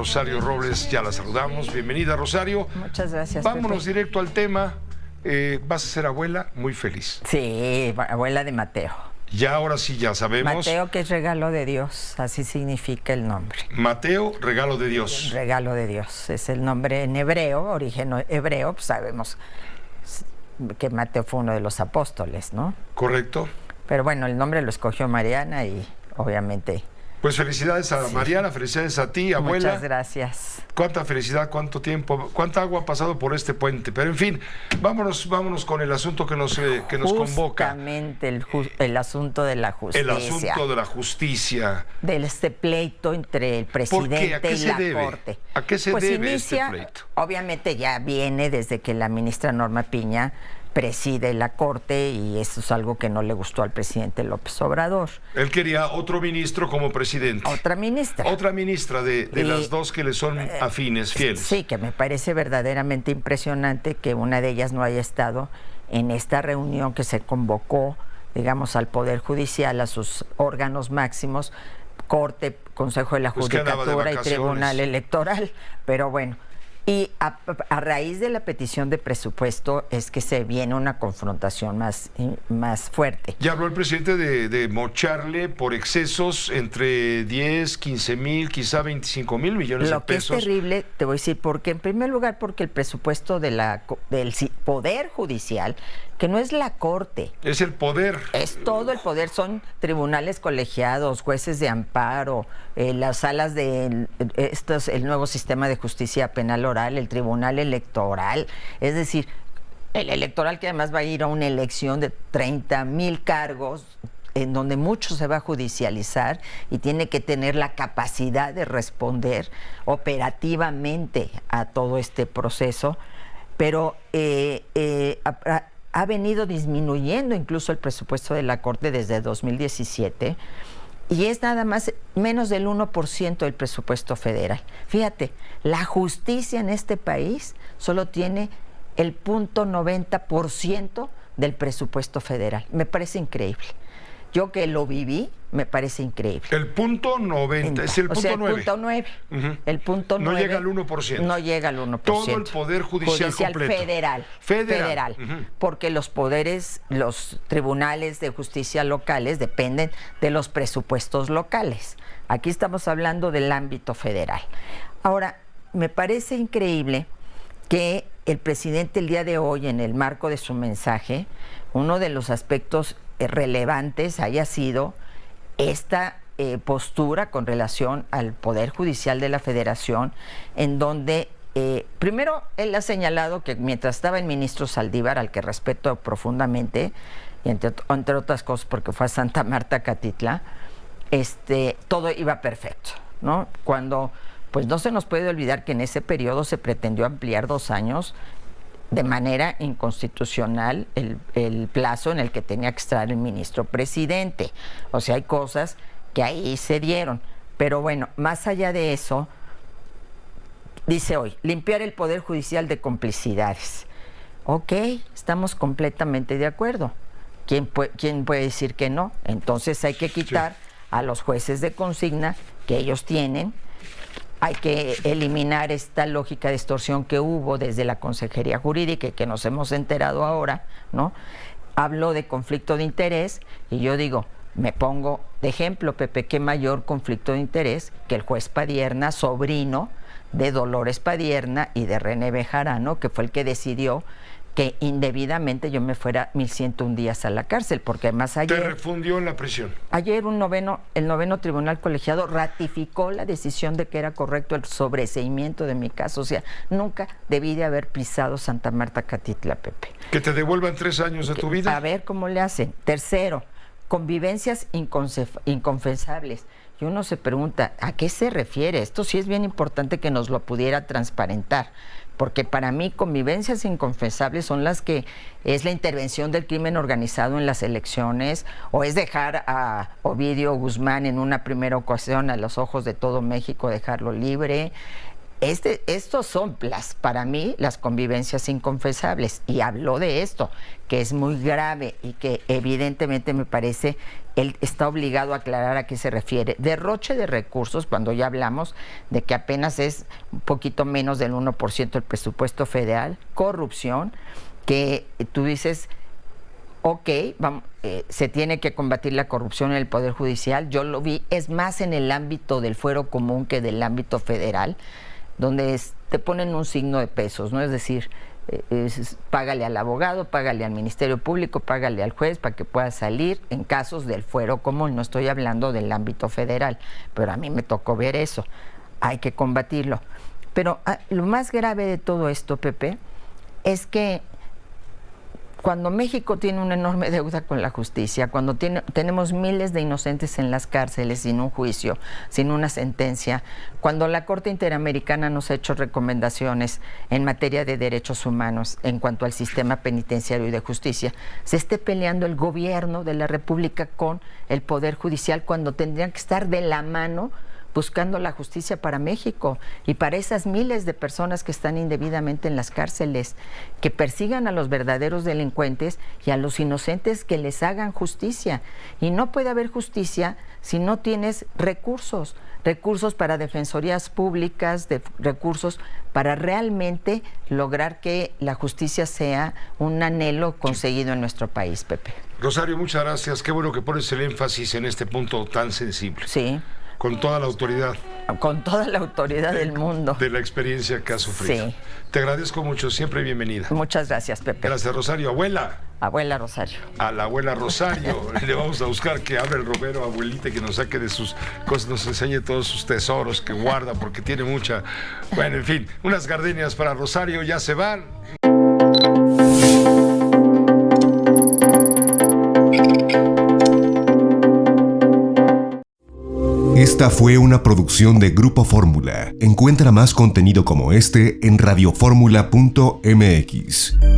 Rosario Robles, ya la saludamos. Bienvenida, Rosario. Muchas gracias, Vámonos Pepe. directo al tema. Vas a ser abuela muy feliz. Sí, abuela de Mateo. Ya ahora sí, ya sabemos. Mateo, que es regalo de Dios, así significa el nombre. Mateo, regalo de Dios. Regalo de Dios, es el nombre en hebreo, origen hebreo, pues sabemos que Mateo fue uno de los apóstoles, ¿no? Correcto. Pero bueno, el nombre lo escogió Mariana y obviamente... Pues felicidades a Mariana, felicidades a ti, abuela. Muchas gracias. Cuánta felicidad, cuánto tiempo, cuánta agua ha pasado por este puente. Pero en fin, vámonos con el asunto que nos convoca. Justamente el asunto de la justicia. El asunto de la justicia. De este pleito entre el presidente y la Corte. ¿A qué se debe este pleito? Obviamente ya viene desde que la ministra Norma Piña preside la Corte y eso es algo que no le gustó al presidente López Obrador. Él quería otro ministro como presidente. Otra ministra. Otra ministra de las dos que le son afines, fieles. Sí, que me parece verdaderamente impresionante que una de ellas no haya estado en esta reunión que se convocó, digamos, al Poder Judicial, a sus órganos máximos, Corte, Consejo de la Judicatura y Tribunal Electoral. Pero bueno. Y a raíz de la petición de presupuesto es que se viene una confrontación más fuerte. Ya habló el presidente de mocharle por excesos entre 10, 15 mil, quizá 25 mil millones de pesos. Lo que es terrible, te voy a decir, porque en primer lugar porque el presupuesto del Poder Judicial, que no es la Corte. Es el poder. Es todo el poder, son tribunales colegiados, jueces de amparo, las salas de el nuevo sistema de justicia penal oral, el tribunal electoral, es decir, el electoral que además va a ir a una elección de 30,000 cargos, en donde mucho se va a judicializar y tiene que tener la capacidad de responder operativamente a todo este proceso, pero ha venido disminuyendo incluso el presupuesto de la Corte desde 2017 y es nada más menos del 1% del presupuesto federal. Fíjate, la justicia en este país solo tiene el 0.90% del presupuesto federal. Me parece increíble. Yo que lo viví, me parece increíble. El punto 90, es el punto 9. El punto 9. El punto 9. No llega al 1%. No llega al 1%. Todo el Poder Judicial completo. Federal. Porque los poderes, los tribunales de justicia locales dependen de los presupuestos locales. Aquí estamos hablando del ámbito federal. Ahora, me parece increíble que el presidente el día de hoy, en el marco de su mensaje, uno de los aspectos relevantes haya sido esta postura con relación al Poder Judicial de la Federación, en donde primero él ha señalado que mientras estaba el ministro Saldívar, al que respeto profundamente, y entre otras cosas porque fue a Santa Marta, Catitla, todo iba perfecto, ¿no? Cuando pues no se nos puede olvidar que en ese periodo se pretendió ampliar 2 años de manera inconstitucional el plazo en el que tenía que estar el ministro presidente. O sea, hay cosas que ahí se dieron. Pero bueno, más allá de eso, dice hoy, limpiar el Poder Judicial de complicidades. Ok, estamos completamente de acuerdo. ¿Quién puede decir que no? Entonces hay que quitar a los jueces de consigna que ellos tienen. Hay que eliminar esta lógica de extorsión que hubo desde la Consejería Jurídica y que nos hemos enterado ahora, ¿no? Hablo de conflicto de interés y yo digo, me pongo de ejemplo, Pepe, ¿qué mayor conflicto de interés que el juez Padierna, sobrino de Dolores Padierna y de René Bejarano, que fue el que decidió que indebidamente yo me fuera 1,101 días a la cárcel, porque además ayer... Te refundió en la prisión. Ayer el noveno tribunal colegiado ratificó la decisión de que era correcto el sobreseimiento de mi caso. O sea, nunca debí de haber pisado Santa Marta, Catitla, Pepe. ¿Que te devuelvan 3 años de tu vida? A ver cómo le hacen. Tercero, convivencias inconfesables. Y uno se pregunta, ¿a qué se refiere? Esto sí es bien importante que nos lo pudiera transparentar. Porque para mí convivencias inconfesables son las que es la intervención del crimen organizado en las elecciones, o es dejar a Ovidio Guzmán en una primera ocasión a los ojos de todo México, dejarlo libre, estos son para mí las convivencias inconfesables, y habló de esto, que es muy grave y que evidentemente me parece él está obligado a aclarar a qué se refiere. Derroche de recursos, cuando ya hablamos de que apenas es un poquito menos del 1% del presupuesto federal. Corrupción, que tú dices, ok, se tiene que combatir la corrupción en el Poder Judicial. Yo lo vi, es más en el ámbito del fuero común que del ámbito federal, donde te ponen un signo de pesos, ¿no? Es decir, págale al abogado, págale al Ministerio Público, págale al juez para que pueda salir en casos del fuero común. No estoy hablando del ámbito federal, pero a mí me tocó ver eso. Hay que combatirlo. Pero lo más grave de todo esto, Pepe, es que cuando México tiene una enorme deuda con la justicia, cuando tenemos miles de inocentes en las cárceles sin un juicio, sin una sentencia, cuando la Corte Interamericana nos ha hecho recomendaciones en materia de derechos humanos en cuanto al sistema penitenciario y de justicia, se esté peleando el gobierno de la República con el Poder Judicial, cuando tendrían que estar de la mano buscando la justicia para México y para esas miles de personas que están indebidamente en las cárceles, que persigan a los verdaderos delincuentes y a los inocentes, que les hagan justicia. Y no puede haber justicia si no tienes recursos para defensorías públicas, recursos para realmente lograr que la justicia sea un anhelo conseguido en nuestro país, Pepe. Rosario, muchas gracias. Qué bueno que pones el énfasis en este punto tan sensible. Sí. Con toda la autoridad. Con toda la autoridad del mundo. De la experiencia que has sufrido. Sí. Te agradezco mucho, siempre bienvenida. Muchas gracias, Pepe. Gracias, Rosario. Abuela. Abuela Rosario. A la abuela Rosario le vamos a buscar que hable el Romero, abuelita, que nos saque de sus cosas, nos enseñe todos sus tesoros que guarda, porque tiene mucha... Bueno, en fin, unas gardenias para Rosario, ya se van. Esta fue una producción de Grupo Fórmula. Encuentra más contenido como este en radioformula.mx.